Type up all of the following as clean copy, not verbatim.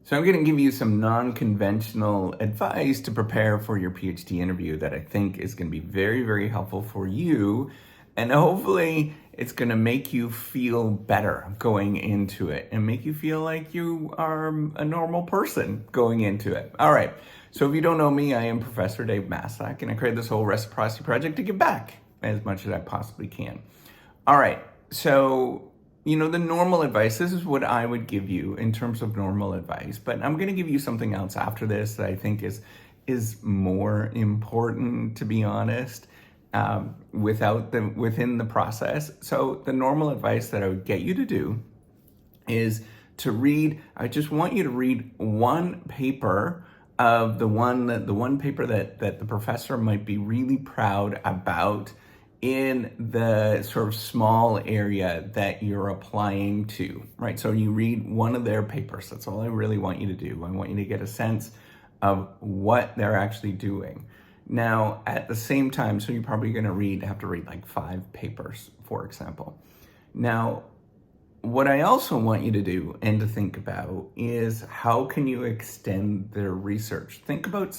So I'm going to give you some non-conventional advice to prepare for your PhD interview that I think is going to be very, very helpful for you. And hopefully it's going to make you feel better going into it and make you feel like you are a normal person going into it. All right. So if you don't know me, I am Professor Dave Massack, and I created this whole reciprocity project to give back as much as I possibly can. All right. So the normal advice, this is what I would give you in terms of normal advice, but I'm going to give you something else after this that I think is more important, to be honest, within the process. So the normal advice that I would get you to do is to read. I just want you to read one paper of the one paper that the professor might be really proud about in the sort of small area that you're applying to, right? So you read one of their papers. That's all I really want you to do. I want you to get a sense of what they're actually doing. Now, at the same time, so you're probably going to have to read like 5 papers, for example. Now, what I also want you to do and to think about is how can you extend their research? Think about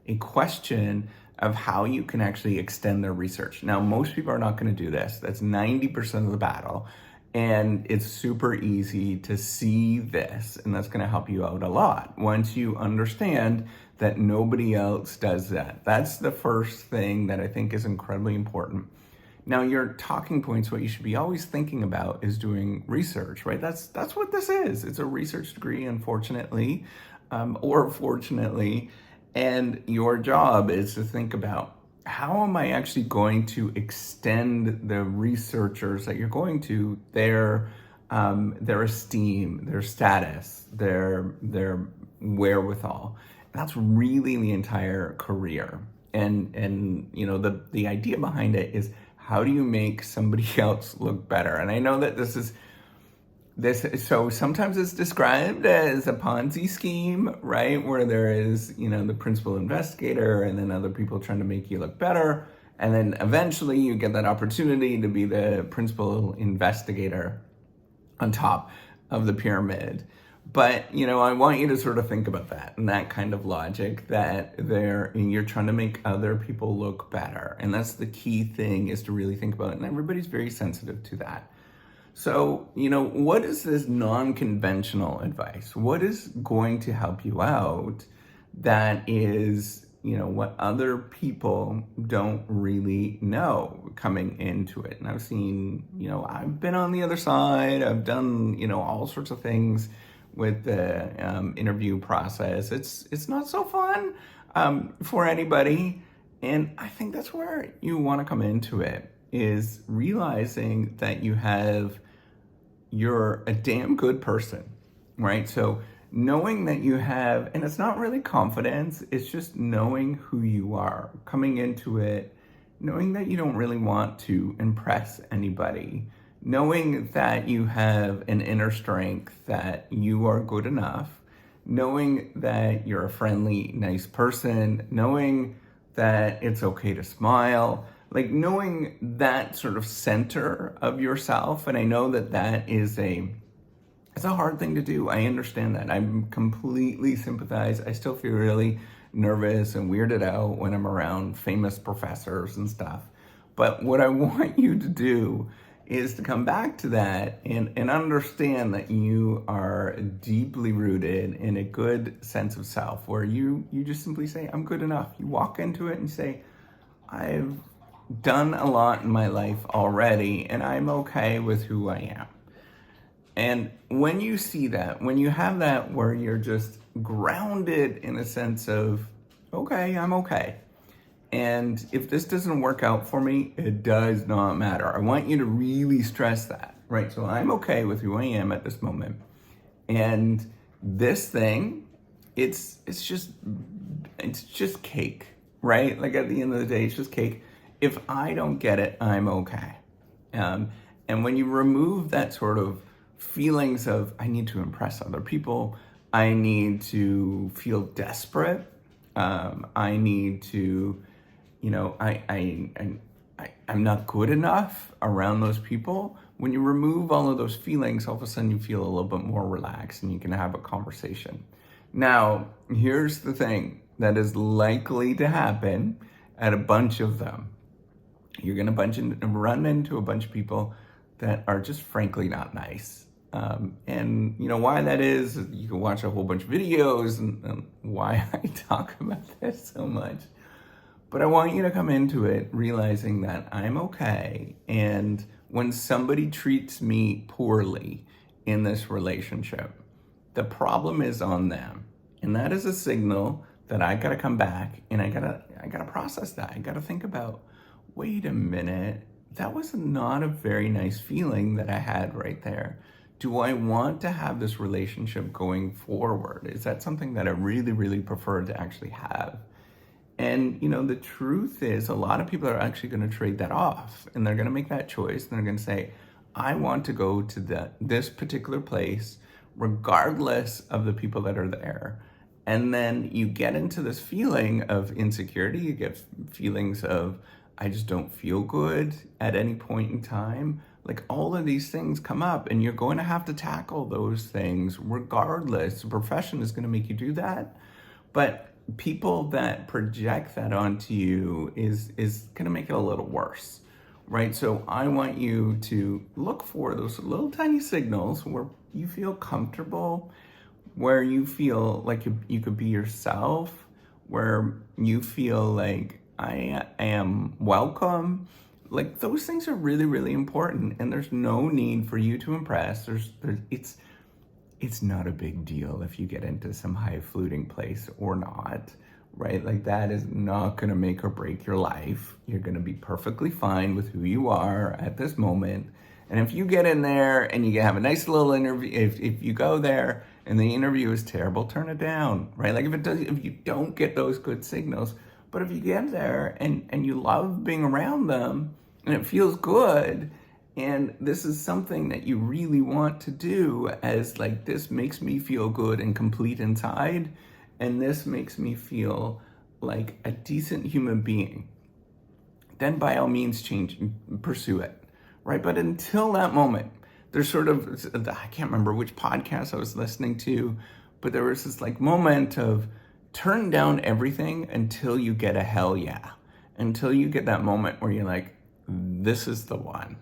a question of how you can actually extend their research. Now, most people are not going to do this. That's 90% of the battle. And it's super easy to see this, and that's going to help you out a lot once you understand that nobody else does that. That's the first thing that I think is incredibly important. Now, your talking points, what you should be always thinking about is doing research, right? That's what this is. It's a research degree, unfortunately, or fortunately. And your job is to think about, how am I actually going to extend the researchers that you're going to, their esteem, their status, their wherewithal. And that's really the entire career. And the idea behind it is, how do you make somebody else look better? And I know that so sometimes it's described as a Ponzi scheme, right? Where there is, the principal investigator and then other people trying to make you look better. And then eventually you get that opportunity to be the principal investigator on top of the pyramid. But, I want you to sort of think about that and that kind of logic, that you're trying to make other people look better. And that's the key thing, is to really think about it. And everybody's very sensitive to that. So, what is this non-conventional advice? What is going to help you out that is, what other people don't really know coming into it? And I've seen, I've been on the other side. I've done, all sorts of things with the interview process. It's not so fun for anybody. And I think that's where you want to come into it, is realizing that you're a damn good person, right? So knowing that you have, and it's not really confidence, it's just knowing who you are, coming into it, knowing that you don't really want to impress anybody, knowing that you have an inner strength, that you are good enough, knowing that you're a friendly, nice person, knowing that it's okay to smile, like knowing that sort of center of yourself. And I know that it's a hard thing to do. I understand that. I'm completely sympathize. I still feel really nervous and weirded out when I'm around famous professors and stuff. But what I want you to do is to come back to that and understand that you are deeply rooted in a good sense of self, where you just simply say, I'm good enough. You walk into it and say, I've done a lot in my life already, and I'm okay with who I am. And when you see that, when you have that, where you're just grounded in a sense of, okay, I'm okay. And if this doesn't work out for me, it does not matter. I want you to really stress that, right? So I'm okay with who I am at this moment. And this thing, it's just cake, right? Like, at the end of the day, it's just cake. If I don't get it, I'm okay. And when you remove that sort of feelings of, I need to impress other people, I need to feel desperate, I need to, I'm not good enough around those people, when you remove all of those feelings, all of a sudden you feel a little bit more relaxed and you can have a conversation. Now, here's the thing that is likely to happen at a bunch of them. You're going to run into a bunch of people that are just frankly not nice. And you know why that is? You can watch a whole bunch of videos and why I talk about this so much. But I want you to come into it realizing that I'm okay. And when somebody treats me poorly in this relationship, the problem is on them. And that is a signal that I gotta come back and I gotta process that. I gotta think about, wait a minute, that was not a very nice feeling that I had right there. Do I want to have this relationship going forward? Is that something that I really, really prefer to actually have? And, you know, the truth is a lot of people are actually going to trade that off and they're going to make that choice. And they're going to say, I want to go to this particular place regardless of the people that are there. And then you get into this feeling of insecurity. You get feelings of, I just don't feel good at any point in time. Like all of these things come up and you're going to have to tackle those things regardless. The profession is going to make you do that. But people that project that onto you is going to make it a little worse, right? So I want you to look for those little tiny signals where you feel comfortable, where you feel like you could be yourself, where you feel like I am welcome. Like those things are really, really important, and there's no need for you to impress. It's not a big deal if you get into some highfalutin place or not, right? Like that is not going to make or break your life. You're going to be perfectly fine with who you are at this moment. And if you get in there and you have a nice little interview, if you go there and the interview is terrible, turn it down, right? Like if you don't get those good signals, but if you get there and you love being around them and it feels good, and this is something that you really want to do, as like, this makes me feel good and complete inside, and this makes me feel like a decent human being, then by all means pursue it, right? But until that moment, there's sort of, I can't remember which podcast I was listening to, but there was this like moment of turn down everything until you get a hell yeah, until you get that moment where you're like, this is the one.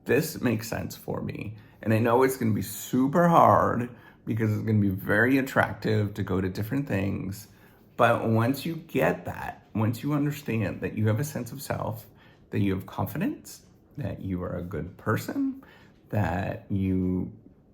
This makes sense for me. And I know it's going to be super hard because it's going to be very attractive to go to different things. But once you get that, once you understand that you have a sense of self, that you have confidence, that you are a good person, that you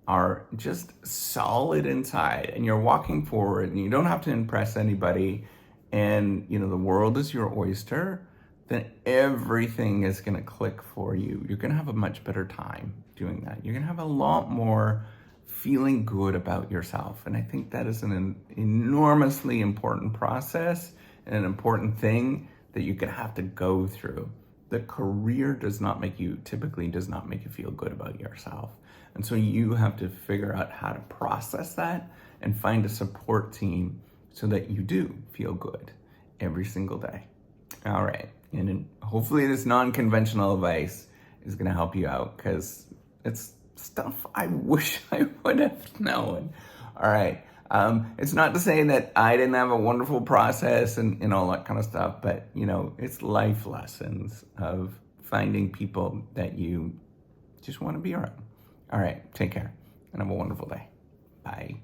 are just solid inside and you're walking forward and you don't have to impress anybody, and you know the world is your oyster, then everything is going to click for you. You're going to have a much better time doing that. You're going to have a lot more feeling good about yourself. And I think that is an enormously important process and an important thing that you're going to have to go through. The career typically does not make you feel good about yourself. And so you have to figure out how to process that and find a support team so that you do feel good every single day. All right. And hopefully this non-conventional advice is going to help you out, because it's stuff I wish I would have known. All right. It's not to say that I didn't have a wonderful process and all that kind of stuff, but you know, it's life lessons of finding people that you just want to be around. All right. Take care and have a wonderful day. Bye.